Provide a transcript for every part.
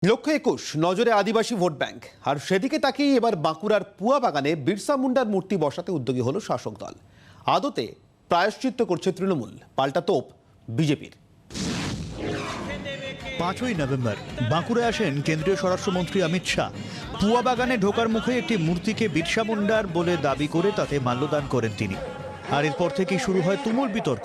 লক্ষ্য 21 নজরে আদিবাসী vote bank আর সেদিকে তাকিয়ে এবার বাঁকুড়ার পুয়া বাগানে বিরসা মুন্ডার মূর্তি বসাতে উদ্যোগী হলো শাসক দল। আদতে প্রায়শ্চিত্ত করছে তৃণমূল, পাল্টা তোপ বিজেপির। 5ই নভেম্বর বাঁকুড়ায় আসেন কেন্দ্রীয় স্বরাষ্ট্রমন্ত্রী অমিত শাহ। পুয়া বাগানে ঢোকার মুখে একটি মূর্তিকে বিরসা মুন্ডার বলে দাবি করে তাতে মাল্যদান করেন তিনি। আর এরপর থেকেই শুরু হয় তুমুল বিতর্ক।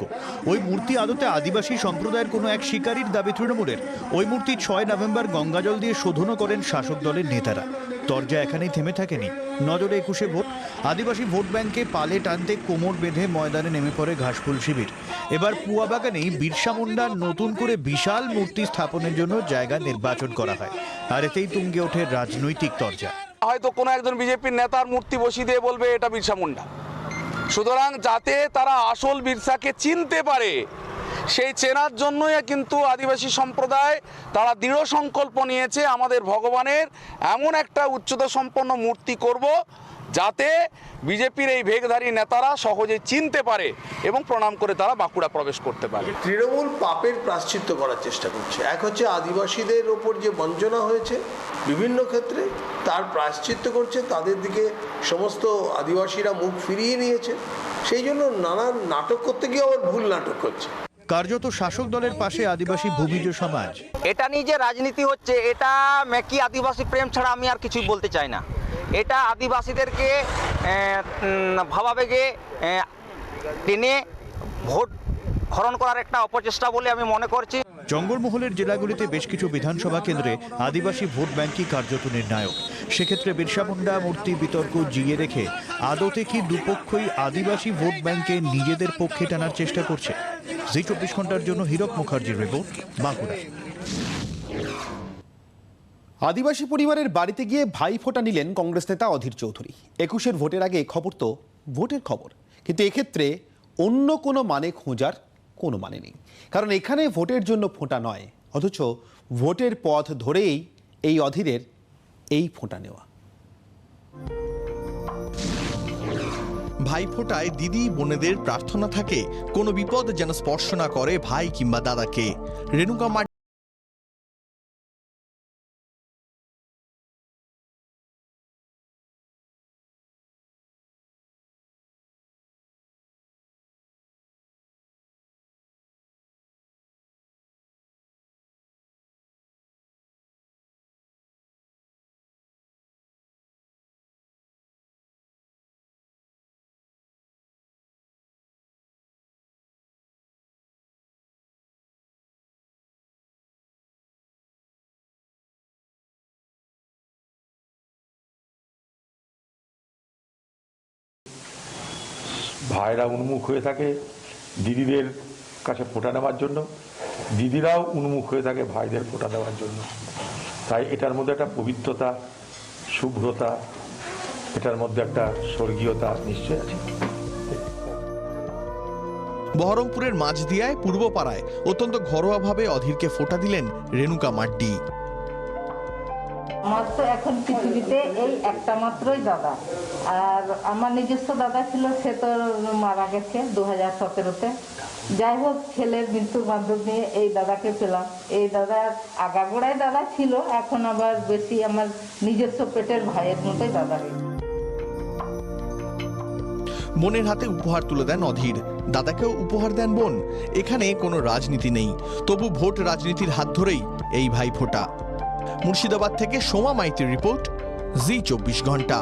ওই মূর্তি আদতে আদিবাসী সম্প্রদায়ের কোনো এক শিকারীর দাবি তৃণমূলের। ওই মূর্তি 6 নভেম্বর গঙ্গাজল দিয়ে শোধনও করেন শাসক দলের নেতারা। দরজা এখানেই থেমে থাকেনি। নজরে 21 ভোট। আদিবাসী ভোট ব্যাংকে পালে টানতে কোমর বেঁধে ময়দানে নেমে পড়ে ঘাসফুল শিবির। এবার পুয়া বাগানেই বিরসা মুন্ডার নতুন করে বিশাল মূর্তি স্থাপনের জন্য জায়গা নির্বাচন করা হয়। আর এতেই তুঙ্গে ওঠে রাজনৈতিক তরজা। হয়তো কোনো একজন বিজেপির নেতার মূর্তি বসিয়ে দিয়ে বলবে এটা বিরসা মুন্ডা। সুতরাং যাতে তারা আসল বিরসাকে চিনতে পারে, সেই চেনার জন্যই কিন্তু আদিবাসী সম্প্রদায় তারা দৃঢ় সংকল্প নিয়েছে আমাদের ভগবানের এমন একটা উচ্চতা সম্পন্ন মূর্তি করব যাতে বিজেপির এই ভেগধারী নেতারা সহজে চিনতে পারে এবং প্রণাম করে তারা বাঁকুড়া প্রবেশ করতে পারে। তৃণমূল পাপের প্রায়শ্চিত্ত করার চেষ্টা করছে। এক হচ্ছে আদিবাসীদের ওপর যে বঞ্চনা হয়েছে বিভিন্ন ক্ষেত্রে, তার প্রায়শ্চিত্ত করছে। তাদের দিকে সমস্ত আদিবাসীরা মুখ ফিরিয়ে নিয়েছে, সেই জন্য নানান নাটক করতে গিয়ে আবার ভুল নাটক করছে। কার্যত শাসক দলের পাশে আদিবাসী ভূমিজ সমাজ। এটা নিয়ে যে রাজনীতি হচ্ছে, এটা মেকি আদিবাসী প্রেম ছাড়া আমি আর কিছুই বলতে চাই না। এটা আদিবাসীদেরকে ভাবাবেগে টেনে ভোট হরণ করার একটা অপচেষ্টা বলে আমি মনে করছি। জঙ্গলমহলের জেলাগুলিতে বেশ কিছু বিধানসভা কেন্দ্রে আদিবাসী ভোট ব্যাংকই কার্যত নির্ণায়ক। সেক্ষেত্রে বিরসা মুন্ডা মূর্তি বিতর্ক জিইয়ে রেখে আদতে কি দুপক্ষই আদিবাসী ভোট ব্যাংকে নিজেদের পক্ষে টানার চেষ্টা করছে? জি 24 ঘন্টার জন্য হীরক মুখার্জির রিপোর্ট, বাঁকুড়া। আদিবাসী পরিবারের বাড়িতে গিয়ে ভাইফোঁটা নিলেন কংগ্রেস নেতা অধীর চৌধুরী। 21-এর ভোটের আগে খবর তো ভোটের খবর, কিন্তু এক্ষেত্রে অন্য কোনো মানে খোঁজার কোনো মানে নেই। কারণ এখানে ভোটের জন্য ফোঁটা নয়, অথচ ভোটের পথ ধরেই এই অধীরের এই ফোঁটা নেওয়া। ভাইফোঁটায় দিদি বোনেদের প্রার্থনা থাকে কোনো বিপদ যেন স্পর্শ না করে ভাই কিংবা দাদাকে। রেণুকা ভাইরা উন্মুখ হয়ে থাকে দিদিদের কাছে ফোঁটা নেওয়ার জন্য, দিদিরাও উন্মুখ হয়ে থাকে ভাইদের ফোঁটা দেওয়ার জন্য। তাই এটার মধ্যে একটা পবিত্রতা, শুভ্রতা, এটার মধ্যে একটা স্বর্গীয়তা নিশ্চয় আছে। বহরমপুরের মাঝদিয়ায় পূর্বপাড়ায় অত্যন্ত ঘরোয়াভাবে অধীরকে ফোঁটা দিলেন রেণুকা মাড্ডি। আমার তো এখন পৃথিবীতে এই একটা মাত্রই দাদা, আর আমার নিজস্ব দাদা ছিল, সে তো মারা গেছে 2017-তে। যাই হোক, ছেলের মৃত্যুর মাধ্যমে এই দাদাকে পেলাম। এই দাদা আগাগোড়ায় দাদা ছিল, এখন আবার বেশি আমার নিজস্ব পেটের ভাইয়ের মতোই দাদা। বোনের হাতে উপহার তুলে দেন অধীর, দাদাকেও উপহার দেন বোন। এখানে কোনো রাজনীতি নেই, তবু ভোট রাজনীতির হাত ধরেই এই ভাইফোঁটা। মুর্শিদাবাদ থেকে সোমা মাইতির রিপোর্ট, জি 24 ঘন্টা।